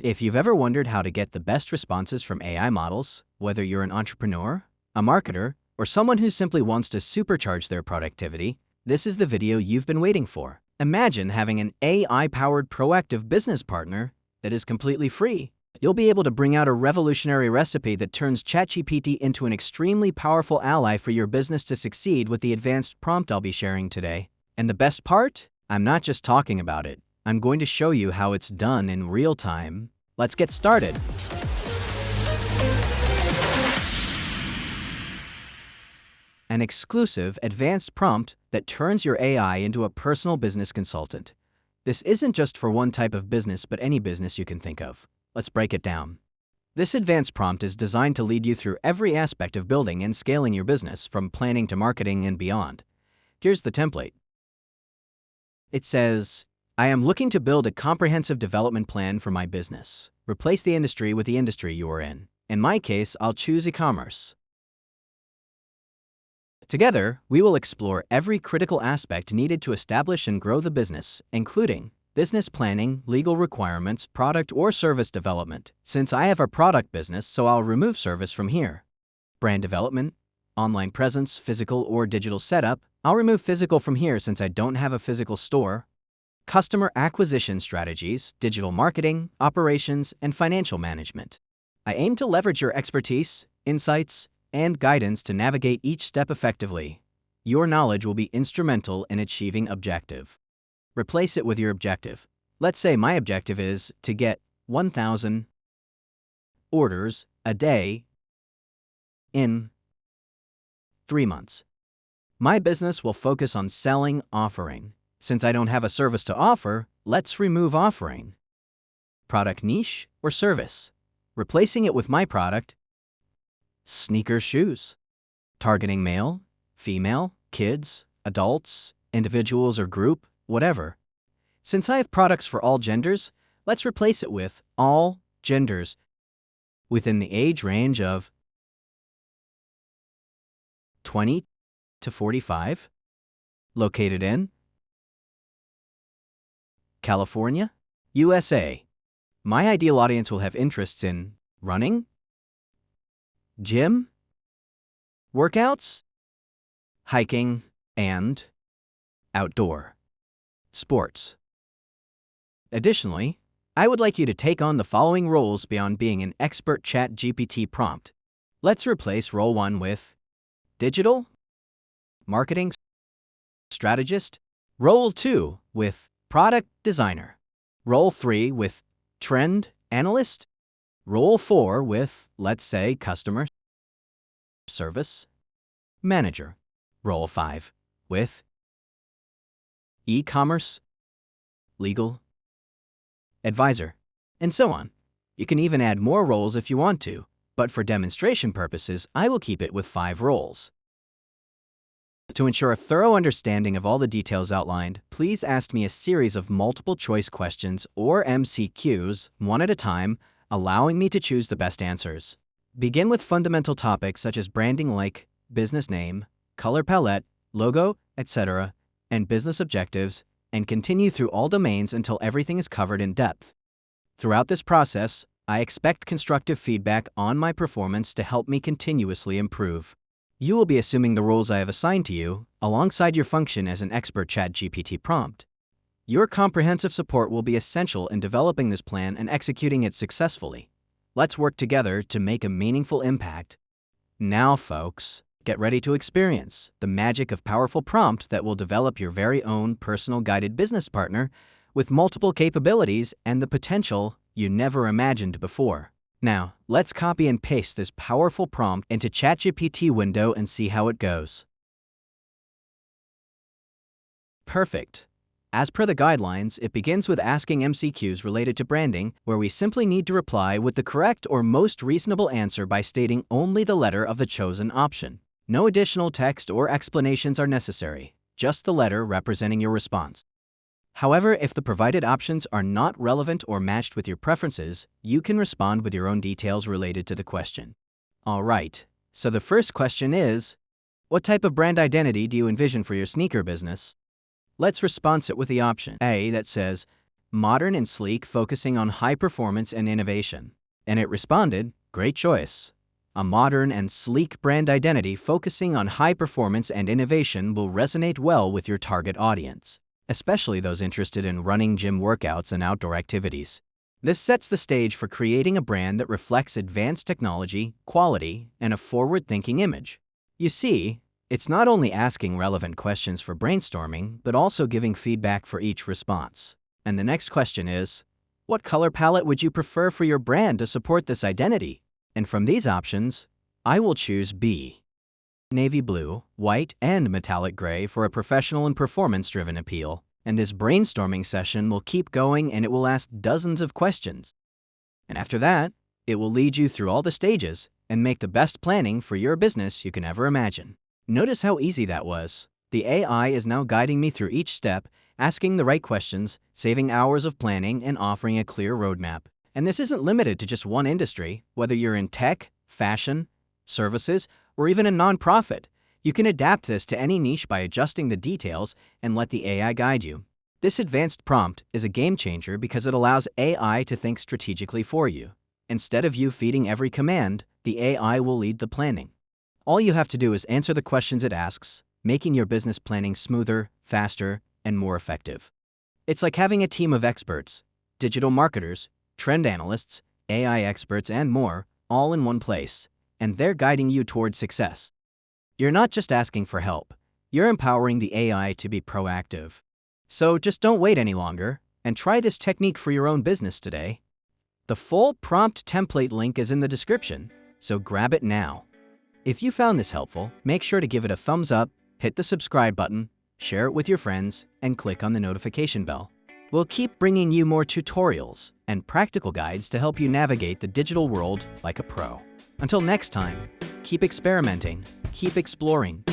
If you've ever wondered how to get the best responses from AI models, whether you're an entrepreneur, a marketer, or someone who simply wants to supercharge their productivity, this is the video you've been waiting for. Imagine having an AI-powered proactive business partner that is completely free. You'll be able to bring out a revolutionary recipe that turns ChatGPT into an extremely powerful ally for your business to succeed with the advanced prompt I'll be sharing today. And the best part? I'm not just talking about it. I'm going to show you how it's done in real time. Let's get started. An exclusive, advanced prompt that turns your AI into a personal business consultant. This isn't just for one type of business, but any business you can think of. Let's break it down. This advanced prompt is designed to lead you through every aspect of building and scaling your business, from planning to marketing and beyond. Here's the template. It says, I am looking to build a comprehensive development plan for my business. Replace the industry with the industry you are in. In my case, I'll choose e-commerce. Together, we will explore every critical aspect needed to establish and grow the business, including business planning, legal requirements, product or service development. Since I have a product business, so I'll remove service from here. Brand development, online presence, physical or digital setup. I'll remove physical from here since I don't have a physical store. Customer acquisition strategies, digital marketing, operations, and financial management. I aim to leverage your expertise, insights, and guidance to navigate each step effectively. Your knowledge will be instrumental in achieving objective. Replace it with your objective. Let's say my objective is to get 1,000 orders a day in 3 months. My business will focus on selling offering. Since I don't have a service to offer, let's remove offering. Product niche or service. Replacing it with my product, sneaker shoes. Targeting male, female, kids, adults, individuals or group, whatever. Since I have products for all genders, let's replace it with all genders within the age range of 20 to 45, located in California, USA. My ideal audience will have interests in running, gym, workouts, hiking, and outdoor sports. Additionally, I would like you to take on the following roles beyond being an expert ChatGPT prompt. Let's replace role 1 with digital marketing strategist, role 2 with product designer, role 3 with trend analyst, role 4 with, let's say, customer service manager, role 5 with e-commerce legal advisor, and so on. You can even add more roles if you want to, but for demonstration purposes, I will keep it with 5 roles. To ensure a thorough understanding of all the details outlined, please ask me a series of multiple choice questions or MCQs, one at a time, allowing me to choose the best answers. Begin with fundamental topics such as branding like business name, color palette, logo, etc., and business objectives, and continue through all domains until everything is covered in depth. Throughout this process, I expect constructive feedback on my performance to help me continuously improve. You will be assuming the roles I have assigned to you, alongside your function as an expert ChatGPT prompt. Your comprehensive support will be essential in developing this plan and executing it successfully. Let's work together to make a meaningful impact. Now, folks, get ready to experience the magic of powerful prompt that will develop your very own personal guided business partner with multiple capabilities and the potential you never imagined before. Now, let's copy and paste this powerful prompt into ChatGPT window and see how it goes. Perfect. As per the guidelines, it begins with asking MCQs related to branding, where we simply need to reply with the correct or most reasonable answer by stating only the letter of the chosen option. No additional text or explanations are necessary, just the letter representing your response. However, if the provided options are not relevant or matched with your preferences, you can respond with your own details related to the question. All right, so the first question is, what type of brand identity do you envision for your sneaker business? Let's response it with the option A that says, modern and sleek, focusing on high performance and innovation. And it responded, great choice. A modern and sleek brand identity focusing on high performance and innovation will resonate well with your target audience, especially those interested in running gym workouts and outdoor activities. This sets the stage for creating a brand that reflects advanced technology, quality, and a forward-thinking image. You see, it's not only asking relevant questions for brainstorming, but also giving feedback for each response. And the next question is, what color palette would you prefer for your brand to support this identity? And from these options, I will choose B. Navy blue, white, and metallic gray for a professional and performance-driven appeal. And this brainstorming session will keep going and it will ask dozens of questions. And after that, it will lead you through all the stages and make the best planning for your business you can ever imagine. Notice how easy that was. The AI is now guiding me through each step, asking the right questions, saving hours of planning, and offering a clear roadmap. And this isn't limited to just one industry. Whether you're in tech, fashion, services, or even a nonprofit, you can adapt this to any niche by adjusting the details and let the AI guide you. This advanced prompt is a game changer because it allows AI to think strategically for you. Instead of you feeding every command, the AI will lead the planning. All you have to do is answer the questions it asks, making your business planning smoother, faster, and more effective. It's like having a team of experts, digital marketers, trend analysts, AI experts, and more, all in one place, and they're guiding you towards success. You're not just asking for help, you're empowering the AI to be proactive. So just don't wait any longer, and try this technique for your own business today. The full prompt template link is in the description, so grab it now. If you found this helpful, make sure to give it a thumbs up, hit the subscribe button, share it with your friends, and click on the notification bell. We'll keep bringing you more tutorials and practical guides to help you navigate the digital world like a pro. Until next time, keep experimenting, keep exploring,